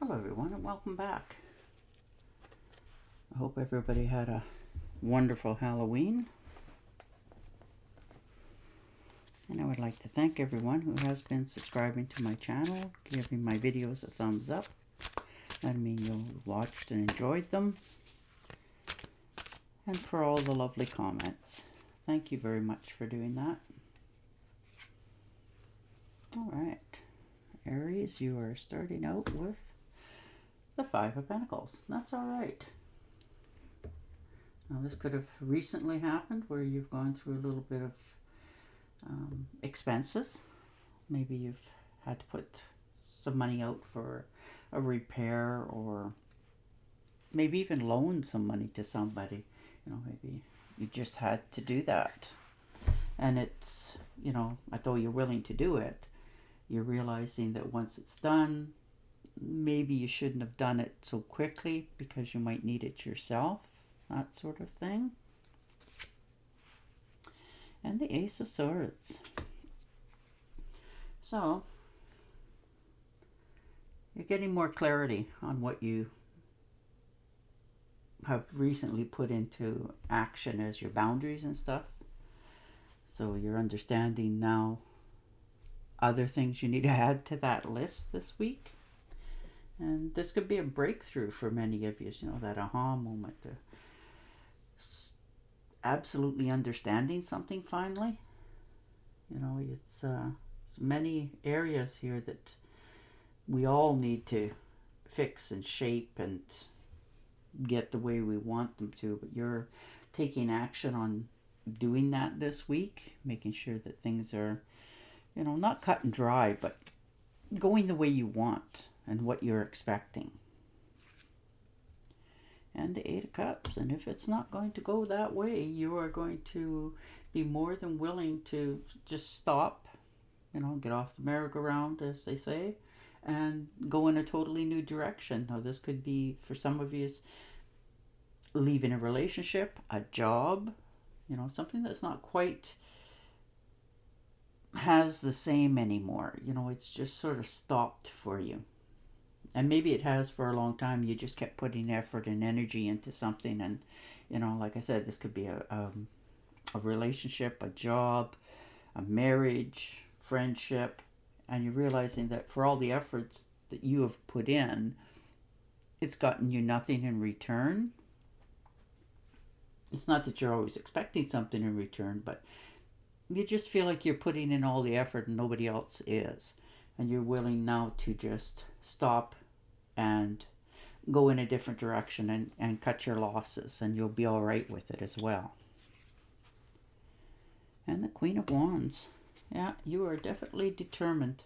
Hello everyone and welcome back. I hope everybody had a wonderful Halloween. And I would like to thank everyone who has been subscribing to my channel, giving my videos a thumbs up. That means you watched and enjoyed them. And for all the lovely comments. Thank you very much for doing that. Alright, Aries, you are starting out with the Five of Pentacles. That's alright. Now this could have recently happened where you've gone through a little bit of expenses. Maybe you've had to put some money out for a repair, or maybe even loan some money to somebody. Maybe you just had to do that. And it's, although you're willing to do it, you're realizing that once it's done, maybe you shouldn't have done it so quickly because you might need it yourself, that sort of thing. And the Ace of Swords. So, you're getting more clarity on what you have recently put into action as your boundaries and stuff. So you're understanding now other things you need to add to that list this week. And this could be a breakthrough for many of you, that aha moment. Absolutely understanding something finally. It's many areas here that we all need to fix and shape and get the way we want them to, but you're taking action on doing that this week, making sure that things are, not cut and dry, but going the way you want and what you're expecting. And the Eight of Cups. And if it's not going to go that way, you are going to be more than willing to just stop, get off the merry-go-round, as they say, and go in a totally new direction. Now, this could be, for some of you, leaving a relationship, a job, something that's not quite has the same anymore. It's just sort of stopped for you. And maybe it has for a long time. You just kept putting effort and energy into something. And, like I said, this could be a relationship, a job, a marriage, friendship. And you're realizing that for all the efforts that you have put in, it's gotten you nothing in return. It's not that you're always expecting something in return, but you just feel like you're putting in all the effort and nobody else is. And you're willing now to just stop and go in a different direction and cut your losses, and you'll be all right with it as well. And the Queen of Wands. Yeah, you are definitely determined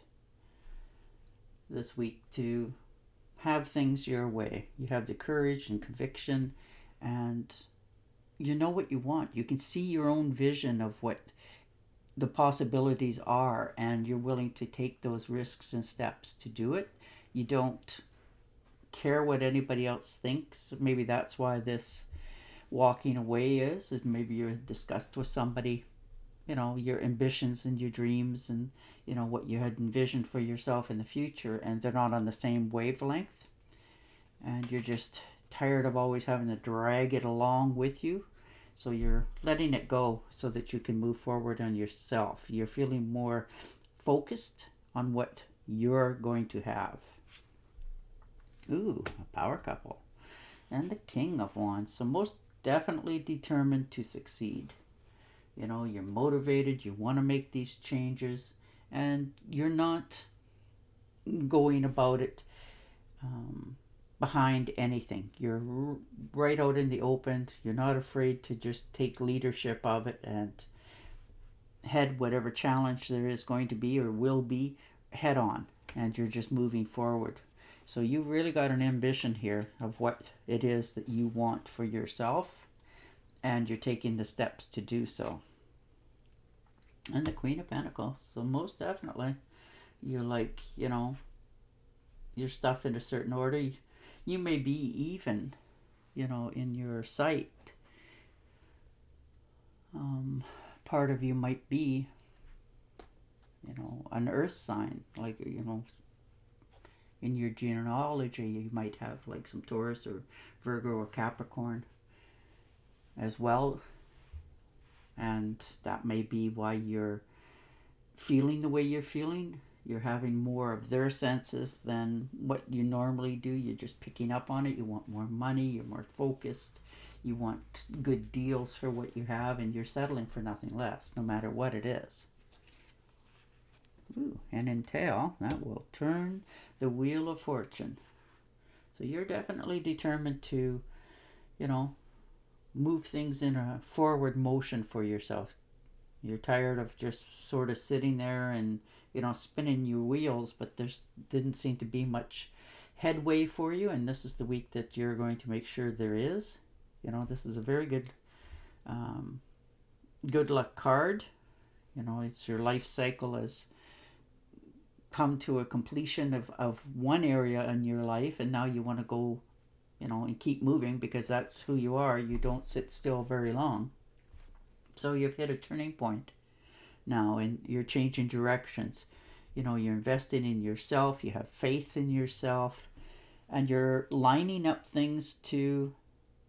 this week to have things your way. You have the courage and conviction, and you know what you want. You can see your own vision of what the possibilities are, and you're willing to take those risks and steps to do it. You don't care what anybody else thinks. Maybe that's why this walking away is. Maybe you're discussed with somebody, your ambitions and your dreams and, what you had envisioned for yourself in the future, and they're not on the same wavelength. And you're just tired of always having to drag it along with you. So you're letting it go so that you can move forward on yourself. You're feeling more focused on what you're going to have. Ooh, a power couple. And the King of Wands. So most definitely determined to succeed. You're motivated. You want to make these changes. And you're not going about it behind anything. You're right out in the open. You're not afraid to just take leadership of it and head whatever challenge there is going to be or will be head on. And you're just moving forward. So you really got an ambition here of what it is that you want for yourself, and you're taking the steps to do so. And the Queen of Pentacles. So most definitely, you're like, your stuff in a certain order. You may be even, in your sight. Part of you might be, an earth sign, like, in your genealogy, you might have like some Taurus or Virgo or Capricorn as well. And that may be why you're feeling the way you're feeling. You're having more of their senses than what you normally do. You're just picking up on it. You want more money. You're more focused. You want good deals for what you have, and you're settling for nothing less, no matter what it is. Ooh, and in tail, that will turn the wheel of fortune. So you're definitely determined to, move things in a forward motion for yourself. You're tired of just sort of sitting there and, spinning your wheels, but there didn't seem to be much headway for you, and this is the week that you're going to make sure there is. This is a very good good luck card. It's your life cycle has come to a completion of one area in your life, and now you want to go, and keep moving, because that's who you are. You don't sit still very long. So you've hit a turning point now, and you're changing directions. You're investing in yourself. You have faith in yourself, and you're lining up things to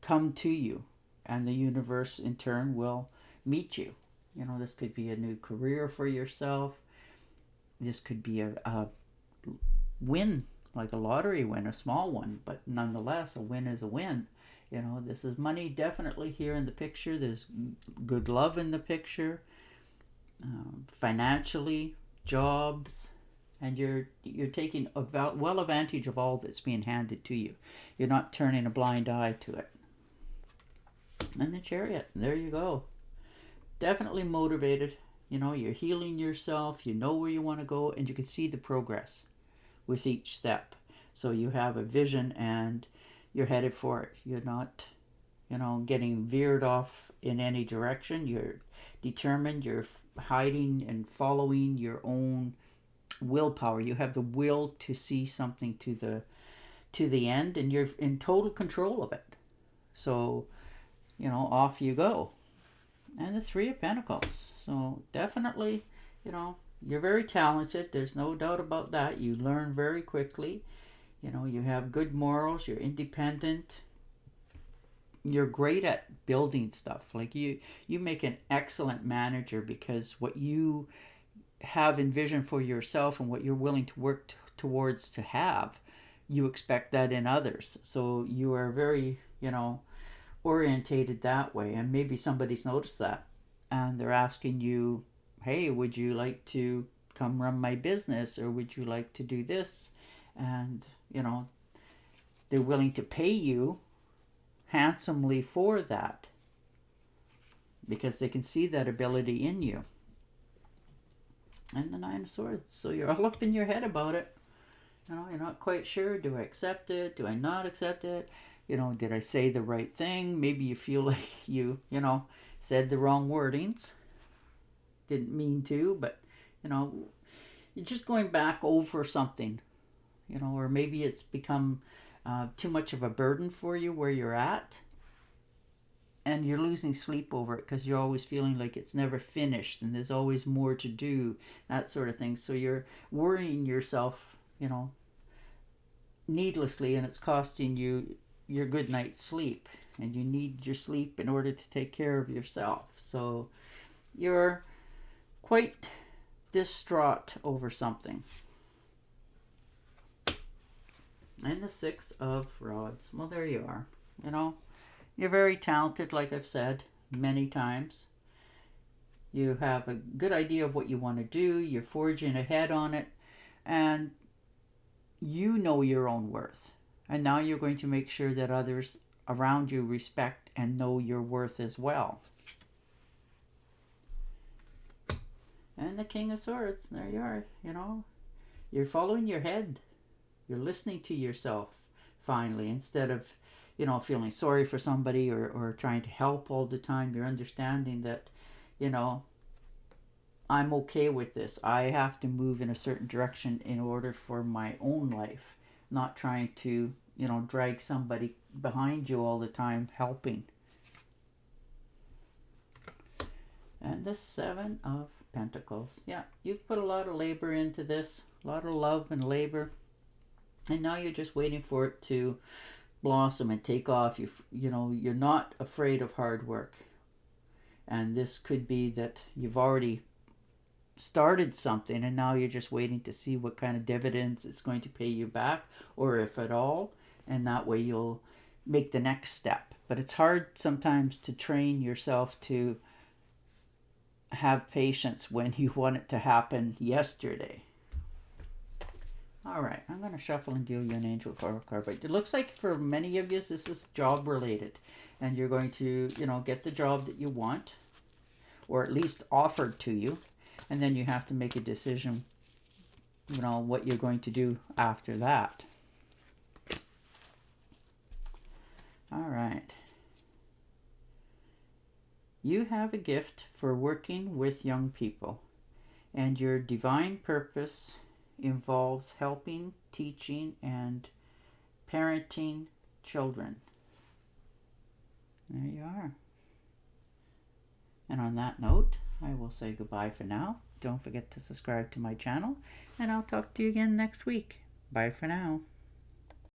come to you, and the universe in turn will meet you. This could be a new career for yourself. This could be a win, like a lottery win, a small one, but nonetheless, a win is a win. This is money definitely here in the picture. There's good love in the picture, financially, jobs, and you're taking well advantage of all that's being handed to you. You're not turning a blind eye to it. And the Chariot, there you go. Definitely motivated. You're healing yourself. You know where you want to go, and you can see the progress with each step. So you have a vision, and you're headed for it. You're not, getting veered off in any direction. You're determined. You're hiding and following your own willpower. You have the will to see something to the end, and you're in total control of it. So, off you go. And the Three of Pentacles. So definitely, you're very talented. There's no doubt about that. You learn very quickly. You have good morals. You're independent. You're great at building stuff. Like you make an excellent manager, because what you have envisioned for yourself and what you're willing to work towards to have, you expect that in others. So you are very, orientated that way, and maybe somebody's noticed that, and they're asking you, hey, would you like to come run my business, or would you like to do this? And they're willing to pay you handsomely for that, because they can see that ability in you. And the Nine of Swords. So you're all up in your head about it. You're not quite sure. Do I accept it? Do I not accept it? Did I say the right thing? Maybe you feel like you said the wrong wordings. Didn't mean to, but, you're just going back over something, or maybe it's become too much of a burden for you where you're at, and you're losing sleep over it because you're always feeling like it's never finished and there's always more to do, that sort of thing. So you're worrying yourself, needlessly, and it's costing you your good night's sleep, and you need your sleep in order to take care of yourself. So you're quite distraught over something. And the Six of Rods. Well, there you are. You're very talented, like I've said many times. You have a good idea of what you want to do. You're forging ahead on it, and you know your own worth. And now you're going to make sure that others around you respect and know your worth as well. And the King of Swords, there you are. You're following your head. You're listening to yourself, finally, instead of, feeling sorry for somebody or trying to help all the time. You're understanding that, I'm okay with this. I have to move in a certain direction in order for my own life. Not trying to, drag somebody behind you all the time helping. And the Seven of Pentacles. Yeah, you've put a lot of labor into this. A lot of love and labor. And now you're just waiting for it to blossom and take off. You know, you're not afraid of hard work. And this could be that you've already started something and now you're just waiting to see what kind of dividends it's going to pay you back, or if at all, and that way you'll make the next step. But it's hard sometimes to train yourself to have patience when you want it to happen yesterday. All right, I'm going to shuffle and deal you an angel oracle card. But it looks like for many of you, this is job related, and you're going to, get the job that you want, or at least offered to you, and then you have to make a decision, what you're going to do after that. All right. You have a gift for working with young people, and your divine purpose involves helping, teaching, and parenting children. There you are. And on that note, I will say goodbye for now. Don't forget to subscribe to my channel, and I'll talk to you again next week. Bye for now.